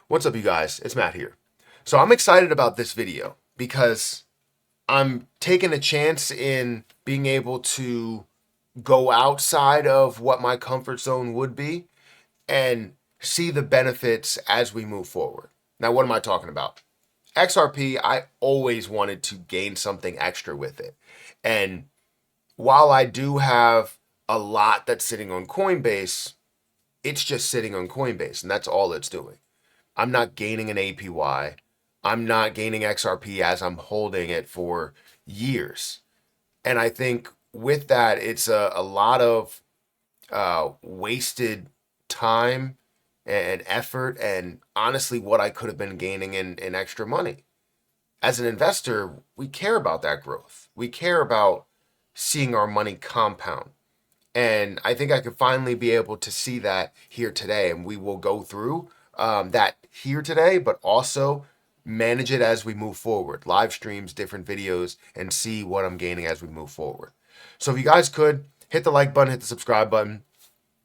What's up, you guys? It's Matt here. So I'm excited about this video because I'm taking a chance in being able to go outside of what my comfort zone would be and see the benefits as we move forward. Now, what am I talking about? XRP, I always wanted to gain something extra with it. And while I do have a lot that's sitting on Coinbase, it's just sitting on Coinbase, and that's all it's doing. I'm not gaining an APY. I'm not gaining XRP as I'm holding it for years. And I think with that, it's a lot of wasted time and effort, and honestly, what I could have been gaining in extra money. As an investor, we care about that growth. We care about seeing our money compound. And I think I could finally be able to see that here today. And we will go through that here today, but also manage it as we move forward. Live streams, different videos, and see what I'm gaining as we move forward. So if you guys could, hit the like button, hit the subscribe button,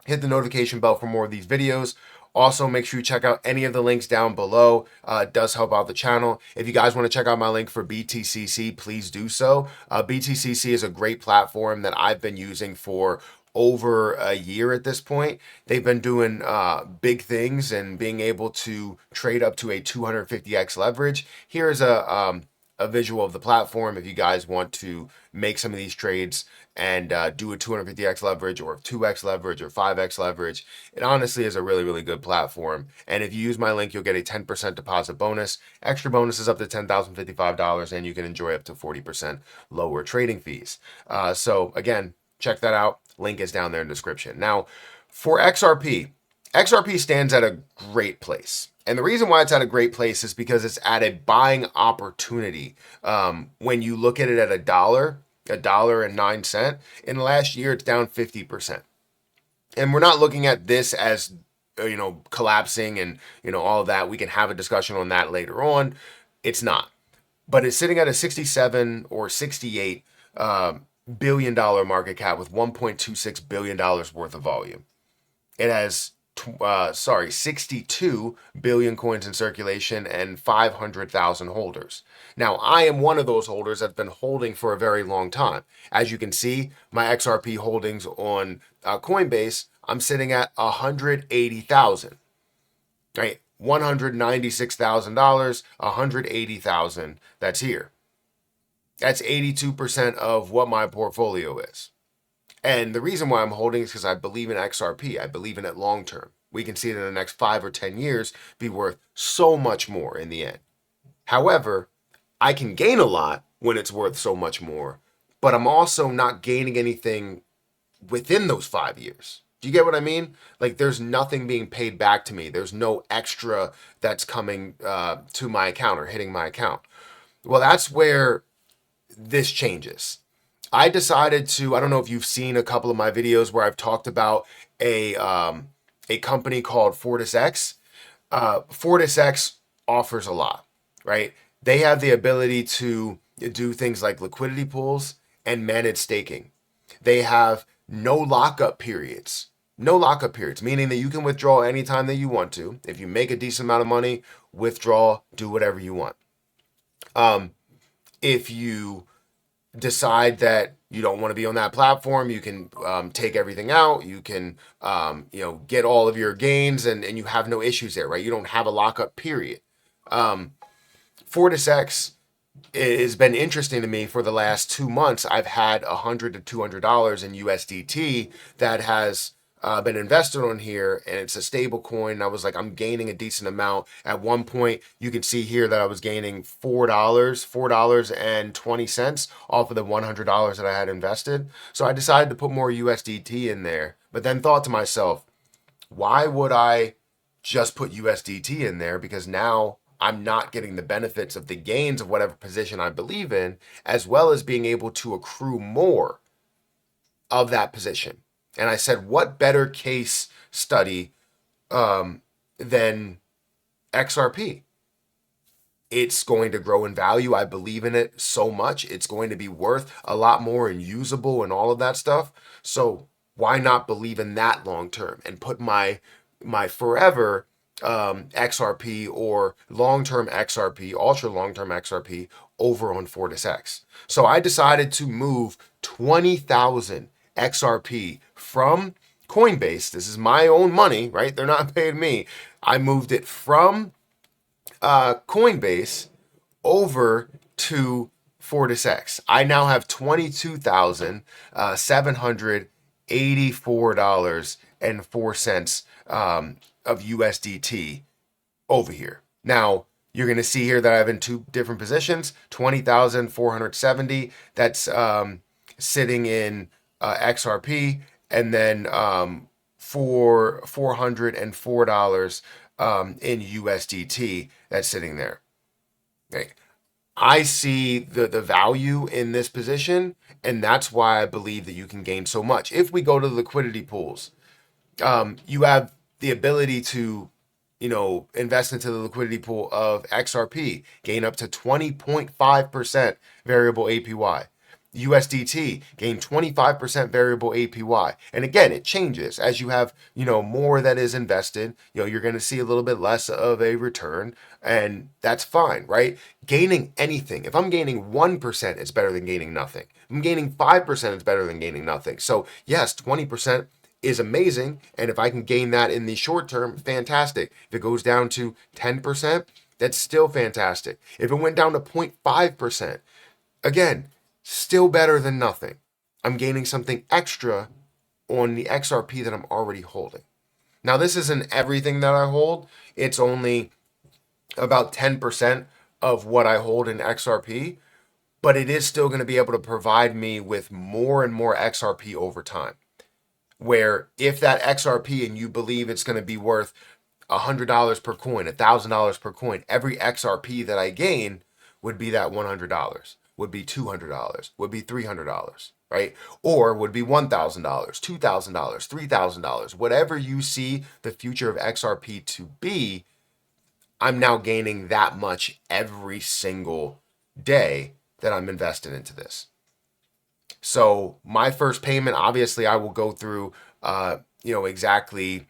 hit the notification bell for more of these videos. Also, make sure you check out any of the links down below. It does help out the channel. If you guys want to check out my link for BTCC, please do so. BTCC is a great platform that I've been using for over a year at this point. They've been doing big things and being able to trade up to a 250x leverage. Here's a visual of the platform if you guys want to make some of these trades and do a 250x leverage or 2x leverage or 5x leverage. It honestly is a really, really good platform. And if you use my link, you'll get a 10% deposit bonus. Extra bonuses up to $10,055, and you can enjoy up to 40% lower trading fees. So again, check that out. Link is down there in the description. Now, for XRP, XRP stands at a great place. And the reason why it's at a great place is because it's at a buying opportunity. When you look at it at $1.09, in the last year, it's down 50%. And we're not looking at this as, collapsing and, all of that. We can have a discussion on that later on. It's not. But it's sitting at a 67 or 68 billion-dollar market cap with $1.26 billion worth of volume. It has 62 billion coins in circulation and 500,000 holders. Now, I am one of those holders that's been holding for a very long time. As you can see, my XRP holdings on Coinbase, I'm sitting at 180,000, right? $196,000, 180,000, that's here. That's 82% of what my portfolio is. And the reason why I'm holding is because I believe in XRP. I believe in it long term. We can see it in the next 5 or 10 years be worth so much more in the end. However, I can gain a lot when it's worth so much more, but I'm also not gaining anything within those 5 years. Do you get what I mean? Like, there's nothing being paid back to me. There's no extra that's coming to my account or hitting my account. Well, that's where this changes. I decided to, I don't know if you've seen a couple of my videos where I've talked about a company called Fortisx. Fortisx offers a lot, right? They have the ability to do things like liquidity pools and managed staking. They have no lockup periods. No lockup periods, meaning that you can withdraw anytime that you want to. If you make a decent amount of money, withdraw, do whatever you want. If you decide that you don't want to be on that platform, you can take everything out. You can get all of your gains, and you have no issues there, right? You don't have a lockup period. Fortisx has been interesting to me for the last 2 months. I've had $100 to $200 in USDT that has been invested on here, and it's a stable coin. I was like, I'm gaining a decent amount. At one point, you can see here that I was gaining $4.20 off of the $100 that I had invested. So I decided to put more USDT in there, but then thought to myself, why would I just put USDT in there? Because now I'm not getting the benefits of the gains of whatever position I believe in, as well as being able to accrue more of that position. And I said, what better case study than XRP? It's going to grow in value. I believe in it so much. It's going to be worth a lot more and usable and all of that stuff. So why not believe in that long term and put my forever XRP or long-term XRP, ultra long-term XRP over on Fortisx. So I decided to move 20,000 XRP from Coinbase. This is my own money, right? They're not paying me. I moved it from Coinbase over to Fortisx. I now have $22,784.04 of USDT over here. Now, you're going to see here that I have in two different positions, 20,470. That's sitting in XRP, and then for $404 in USDT that's sitting there. Okay. I see the value in this position, and that's why I believe that you can gain so much. If we go to the liquidity pools, you have the ability to, invest into the liquidity pool of XRP, gain up to 20.5% variable APY. USDT gain 25% variable APY. And again, it changes as you have, more that is invested, you're going to see a little bit less of a return, and that's fine, right? Gaining anything, if I'm gaining 1%, it's better than gaining nothing. If I'm gaining 5%, it's better than gaining nothing. So yes, 20% is amazing. And if I can gain that in the short term, fantastic. If it goes down to 10%, that's still fantastic. If it went down to 0.5%, again, still better than nothing. I'm gaining something extra on the XRP that I'm already holding. Now, this isn't everything that I hold. It's only about 10% of what I hold in XRP, but it is still going to be able to provide me with more and more XRP over time. Where if that XRP and you believe it's going to be worth $100 per coin, $1,000 per coin, every XRP that I gain would be that $100, would be $200, would be $300, right? Or would be $1,000, $2,000, $3,000, whatever you see the future of XRP to be. I'm now gaining that much every single day that I'm invested into this. So my first payment, obviously, I will go through, exactly.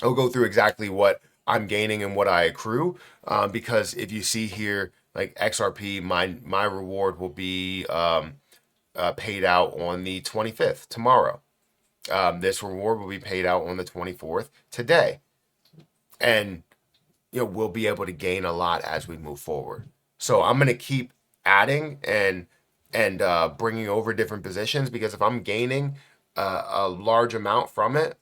I'll go through exactly what I'm gaining and what I accrue, because if you see here, like XRP, my reward will be paid out on the 25th tomorrow. This reward will be paid out on the 24th today, and we'll be able to gain a lot as we move forward. So I'm gonna keep adding and bringing over different positions, because if I'm gaining a large amount from it,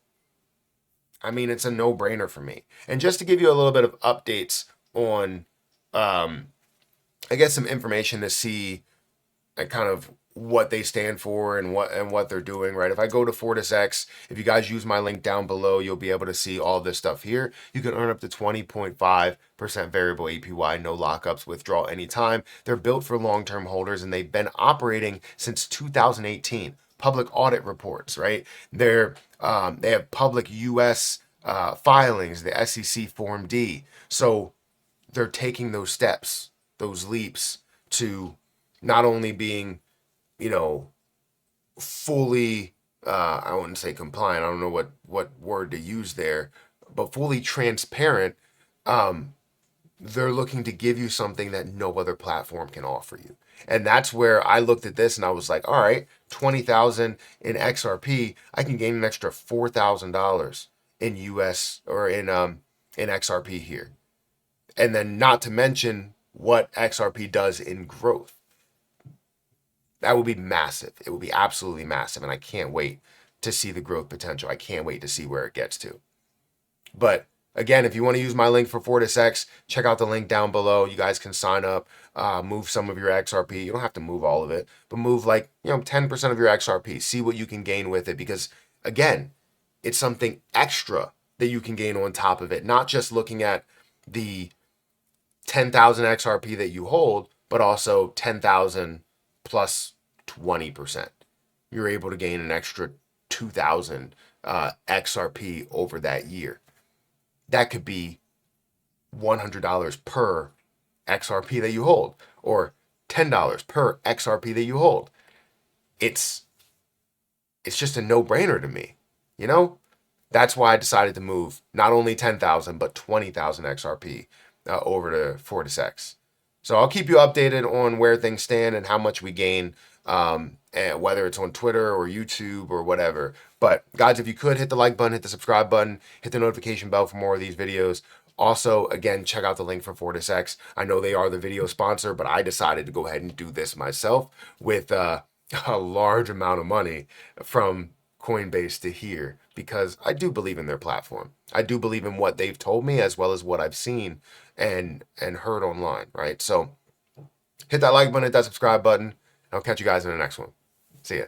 I mean, it's a no-brainer for me. And just to give you a little bit of updates on, I guess, some information to see kind of what they stand for and what they're doing, right? If I go to Fortisx, if you guys use my link down below, you'll be able to see all this stuff here. You can earn up to 20.5% variable APY, no lockups, withdraw anytime. They're built for long-term holders, and they've been operating since 2018. Public audit reports, right? They have public U.S. Filings, the SEC Form D. So they're taking those steps, those leaps to not only being, fully, I wouldn't say compliant, I don't know what word to use there, but fully transparent. They're looking to give you something that no other platform can offer you. And that's where I looked at this and I was like, all right, 20,000 in XRP, I can gain an extra $4,000 in US or in XRP here. And then not to mention what XRP does in growth. That would be massive. It would be absolutely massive. And I can't wait to see the growth potential. I can't wait to see where it gets to. But again, if you want to use my link for Fortisx, check out the link down below. You guys can sign up, move some of your XRP. You don't have to move all of it, but move 10% of your XRP. See what you can gain with it, because again, it's something extra that you can gain on top of it. Not just looking at the 10,000 XRP that you hold, but also 10,000 plus 20%. You're able to gain an extra 2,000 XRP over that year. That could be $100 per XRP that you hold, or $10 per XRP that you hold. It's just a no-brainer to me, That's why I decided to move not only 10,000 but 20,000 XRP over to Fortisx. So I'll keep you updated on where things stand and how much we gain, and whether it's on Twitter or YouTube or whatever. But guys, if you could hit the like button, hit the subscribe button, hit the notification bell for more of these videos. Also, again, check out the link for Fortisx. I know they are the video sponsor, but I decided to go ahead and do this myself with a large amount of money from Coinbase to here because I do believe in their platform. I do believe in what they've told me as well as what I've seen and heard online, right? So hit that like button, hit that subscribe button. I'll catch you guys in the next one. See ya.